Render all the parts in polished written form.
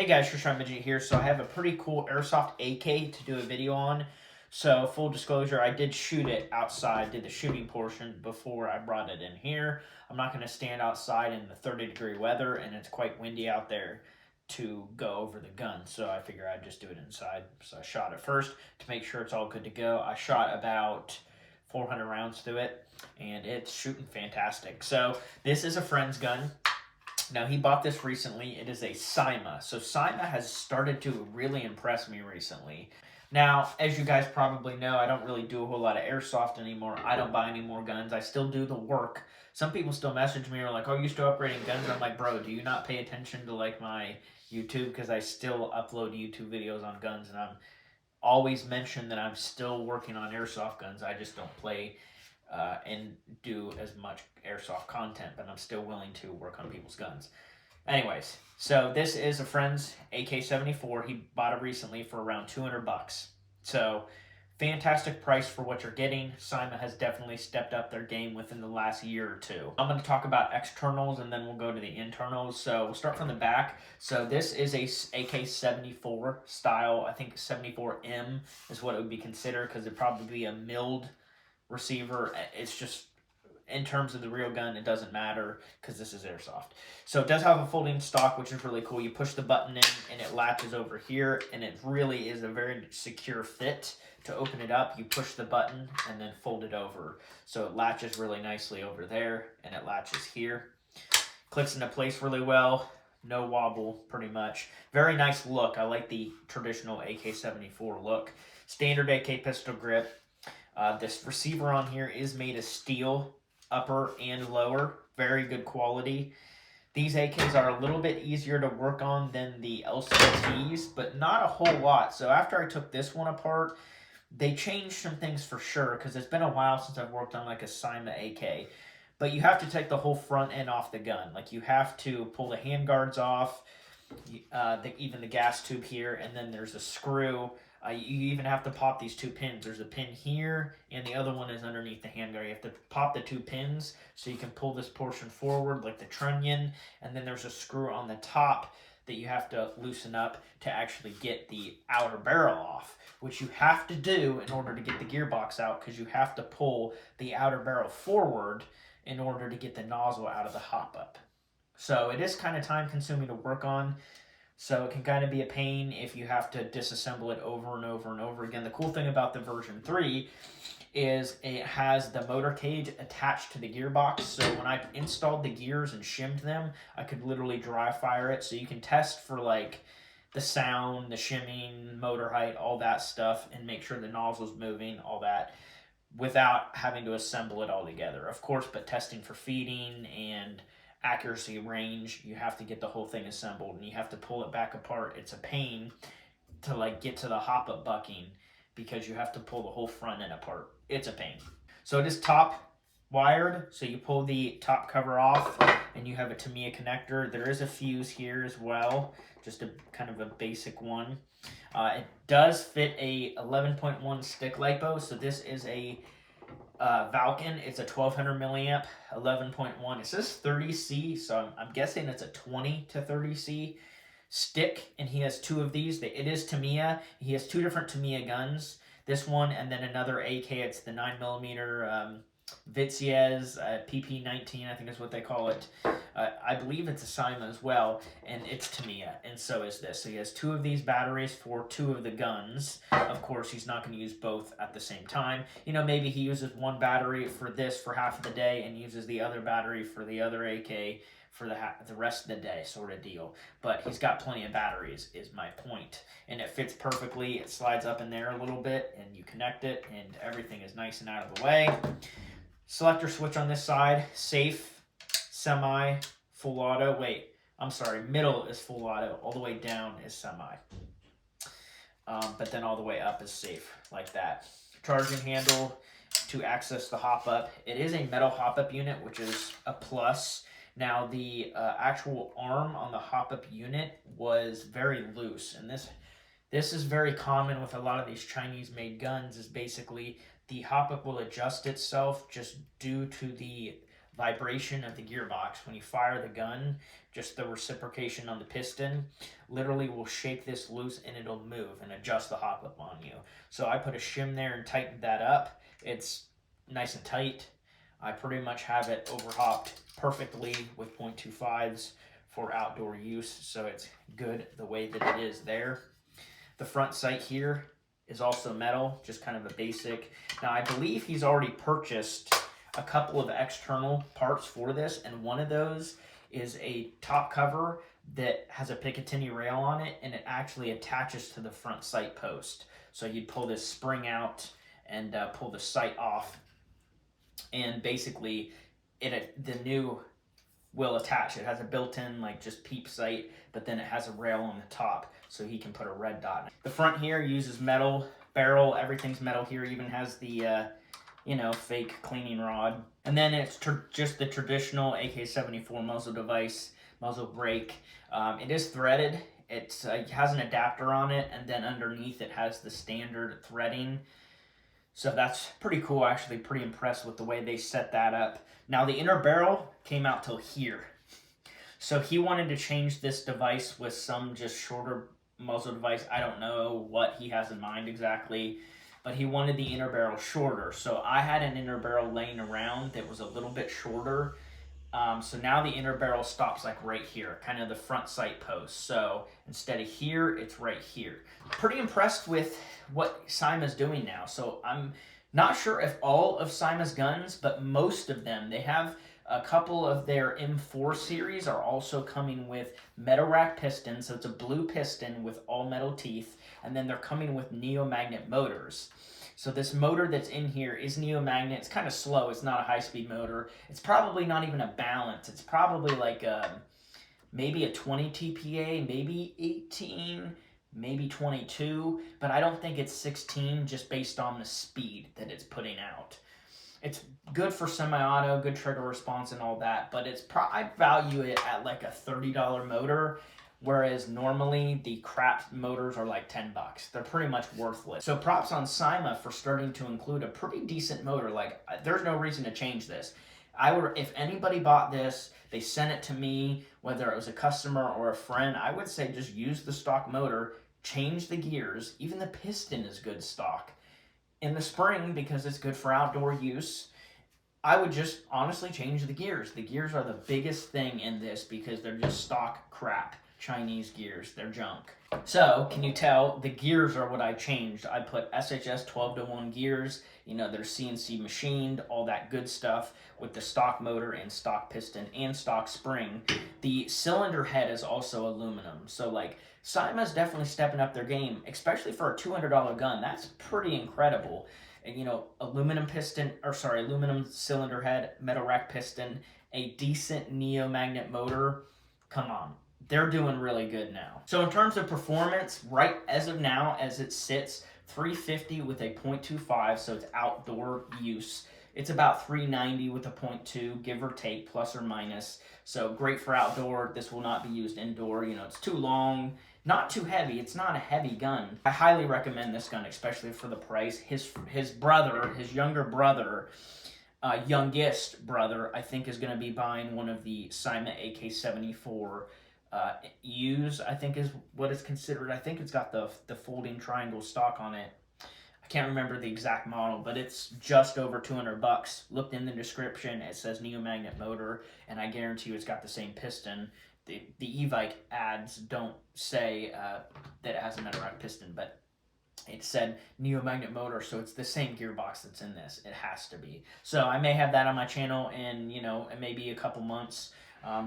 guys, Shushan Midget here. So I have a pretty cool airsoft AK to do a video on. So full disclosure, I did shoot it outside, did the shooting portion before I brought it in here. I'm not going to stand outside in the 30-degree weather, and it's quite windy out there to go over the gun. So I figure I'd just do it inside. So I shot it first to make sure it's all good to go. I shot about 400 rounds through it, and it's shooting fantastic. So this is a friend's gun. Now, he bought this recently. It is a CYMA. So CYMA has started to really impress me recently. Now, as you guys probably know, I don't really do a whole lot of airsoft anymore. I don't buy any more guns. I still do the work. Some people still message me or like, oh, you're still upgrading guns? I'm like, bro, do you not pay attention to like my YouTube? Because I still upload YouTube videos on guns, and I'm always mention that I'm still working on airsoft guns. I just don't play and do as much airsoft content, but I'm still willing to work on people's guns. Anyways, so this is a friend's AK74. He bought it recently for around 200 bucks. So fantastic price for what you're getting. CYMA has definitely stepped up their game within the last year or two. I'm going to talk about externals, and then we'll go to the internals. So we'll start from the back. So this is a AK74 style. I think 74M is what it would be considered, because it'd probably be a milled receiver. It's just, in terms of the real gun, it doesn't matter because this is airsoft. So it does have a folding stock, which is really cool. You push the button in and it latches over here, and it really is a very secure fit. To open it up, you push the button and then fold it over. So it latches really nicely over there, and it latches here. Clicks into place really well. No wobble, pretty much. Very nice look. I like the traditional AK-74 look. Standard AK pistol grip. This receiver on here is made of steel, upper and lower. Very good quality. These AKs are a little bit easier to work on than the LCTs, but not a whole lot. So after I took this one apart, they changed some things for sure, because it's been a while since I've worked on like a CYMA AK. But you have to take the whole front end off the gun. Like, you have to pull the handguards off, even the gas tube here, and then there's a screw. You even have to pop these two pins. There's a pin here, and the other one is underneath the handguard. You have to pop the two pins so you can pull this portion forward like the trunnion, and then there's a screw on the top that you have to loosen up to actually get the outer barrel off, which you have to do in order to get the gearbox out, because you have to pull the outer barrel forward in order to get the nozzle out of the hop-up. So it is kind of time-consuming to work on. So it can kind of be a pain if you have to disassemble it over and over and over again. The cool thing about the version 3 is it has the motor cage attached to the gearbox. So when I installed the gears and shimmed them, I could literally dry fire it. So you can test for like the sound, the shimming, motor height, all that stuff, and make sure the nozzle's moving, all that, without having to assemble it all together. Of course, but testing for feeding and accuracy, range, you have to get the whole thing assembled, and you have to pull it back apart. It's a pain to like get to the hop-up bucking, because you have to pull the whole front end apart. It's a pain. So it is top wired, so you pull the top cover off and you have a Tamiya connector. There is a fuse here as well, just a kind of a basic one. It does fit a 11.1 stick LiPo, so this is a Valken. It's a 1200 milliamp, 11.1. It says 30C, so I'm guessing it's a 20 to 30C stick, and he has two of these. It is Tamiya. He has two different Tamiya guns. This one and then another AK. It's the 9mm Vitsiez PP19, I think is what they call it. I believe it's a CYMA as well, and it's Tamiya, and so is this. So he has two of these batteries for two of the guns. Of course, he's not going to use both at the same time. You know, maybe he uses one battery for this for half of the day and uses the other battery for the other AK for the rest of the day, sort of deal. But he's got plenty of batteries, is my point. And it fits perfectly. It slides up in there a little bit, and you connect it, and everything is nice and out of the way. Selector switch on this side, safe, semi, full auto. Wait, I'm sorry, middle is full auto, all the way down is semi. But then all the way up is safe, like that. Charging handle to access the hop-up. It is a metal hop-up unit, which is a plus. Now, the actual arm on the hop-up unit was very loose, and this is very common with a lot of these Chinese-made guns, is basically the hop-up will adjust itself just due to the vibration of the gearbox. When you fire the gun, just the reciprocation on the piston literally will shake this loose and it'll move and adjust the hop up on you. So I put a shim there and tightened that up. It's nice and tight. I pretty much have it overhopped perfectly with 0.25s for outdoor use, so it's good the way that it is there. The front sight here is also metal, just kind of a basic. Now I believe he's already purchased a couple of external parts for this, and one of those is a top cover that has a Picatinny rail on it, and it actually attaches to the front sight post. So you'd pull this spring out and pull the sight off, and basically the new will attach. It has a built-in like just peep sight, but then it has a rail on the top so he can put a red dot. The front here uses metal barrel. Everything's metal here. Even has the fake cleaning rod. And then it's just the traditional AK74 muzzle device, muzzle brake. It is threaded. It has an adapter on it, and then underneath it has the standard threading. So that's pretty cool, actually. Pretty impressed with the way they set that up. Now the inner barrel came out till here. So he wanted to change this device with some just shorter muzzle device. I don't know what he has in mind exactly, but he wanted the inner barrel shorter. So I had an inner barrel laying around that was a little bit shorter. So now the inner barrel stops like right here, kind of the front sight post. So instead of here, it's right here. Pretty impressed with what CYMA's doing now. So I'm not sure if all of CYMA's guns, but most of them, they have a couple of their M4 series are also coming with metal rack pistons. So it's a blue piston with all metal teeth, and then they're coming with neomagnet motors. So this motor that's in here is neomagnet. It's kind of slow. It's not a high-speed motor. It's probably not even a balance. It's probably like maybe a 20 TPA, maybe 18, maybe 22, but I don't think it's 16 just based on the speed that it's putting out. It's good for semi-auto, good trigger response and all that, but I value it at like a $30 motor, whereas normally the crap motors are like 10 bucks. They're pretty much worthless. So props on CYMA for starting to include a pretty decent motor. Like, there's no reason to change this. If anybody bought this, they sent it to me, whether it was a customer or a friend, I would say just use the stock motor, change the gears. Even the piston is good stock. In the spring, because it's good for outdoor use, I would just honestly change the gears. The gears are the biggest thing in this because they're just stock crap. Chinese gears, they're junk. So, can you tell, the gears are what I changed. I put SHS 12-to-1 gears, they're CNC machined, all that good stuff with the stock motor and stock piston and stock spring. The cylinder head is also aluminum. So like, CYMA's definitely stepping up their game, especially for a $200 gun. That's pretty incredible. And aluminum cylinder head, metal rack piston, a decent neomagnet motor. Come on. They're doing really good now. So in terms of performance, right as of now, as it sits, 350 with a 0.25, so it's outdoor use. It's about 390 with a 0.2, give or take, plus or minus. So great for outdoor. This will not be used indoor. It's too long, not too heavy. It's not a heavy gun. I highly recommend this gun, especially for the price. His younger brother, youngest brother, I think is going to be buying one of the CYMA AK74 U's, I think is what it's considered. I think it's got the folding triangle stock on it. I can't remember the exact model, but it's just over 200 bucks. Looked in the description, it says neomagnet motor, and I guarantee you it's got the same piston. The Evike ads don't say that it has a metal rack piston, but it said neomagnet motor, so it's the same gearbox that's in this. It has to be. So I may have that on my channel in, maybe a couple months.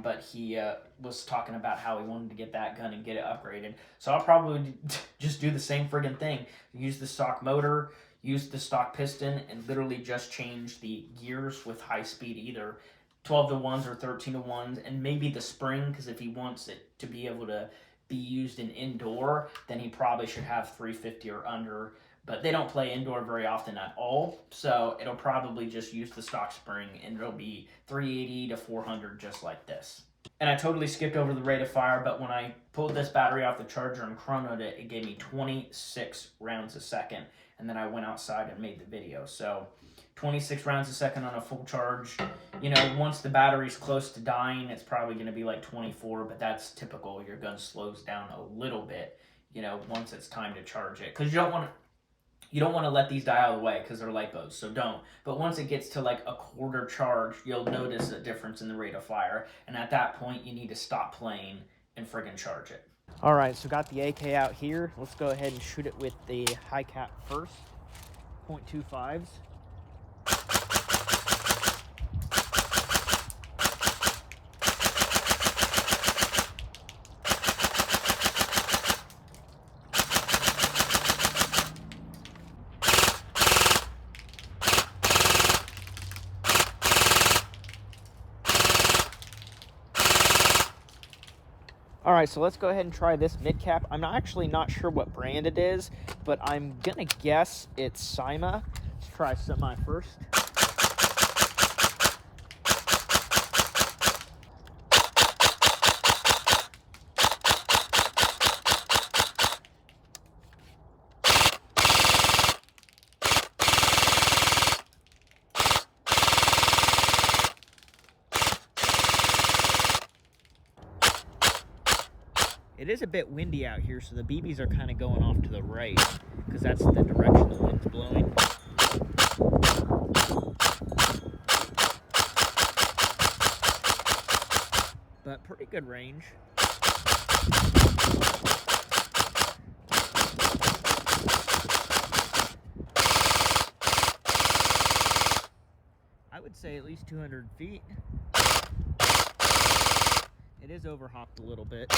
But he was talking about how he wanted to get that gun and get it upgraded. So I'll probably just do the same friggin' thing. Use the stock motor, use the stock piston, and literally just change the gears with high speed, either 12-to-1s or 13-to-1s, and maybe the spring, because if he wants it to be able to be used in indoor, then he probably should have 350 or under. But they don't play indoor very often at all, so it'll probably just use the stock spring, and it'll be 380 to 400 just like this. And I totally skipped over the rate of fire, but when I pulled this battery off the charger and chronoed it, it gave me 26 rounds a second, and then I went outside and made the video. So 26 rounds a second on a full charge. You know, once the battery's close to dying, it's probably going to be like 24, but that's typical. Your gun slows down a little bit, you know, once it's time to charge it. Because you don't want to let these die out of the way because they're lipos, so don't. But once it gets to like a quarter charge, you'll notice a difference in the rate of fire. And at that point, you need to stop playing and friggin' charge it. All right, so got the AK out here. Let's go ahead and shoot it with the high cap first, .25s. All right, so let's go ahead and try this mid-cap. I'm actually not sure what brand it is, but I'm gonna guess it's CYMA. Let's try semi first. It is a bit windy out here, so the BBs are kind of going off to the right, because that's the direction the wind's blowing. But pretty good range. I would say at least 200 feet. It is overhopped a little bit.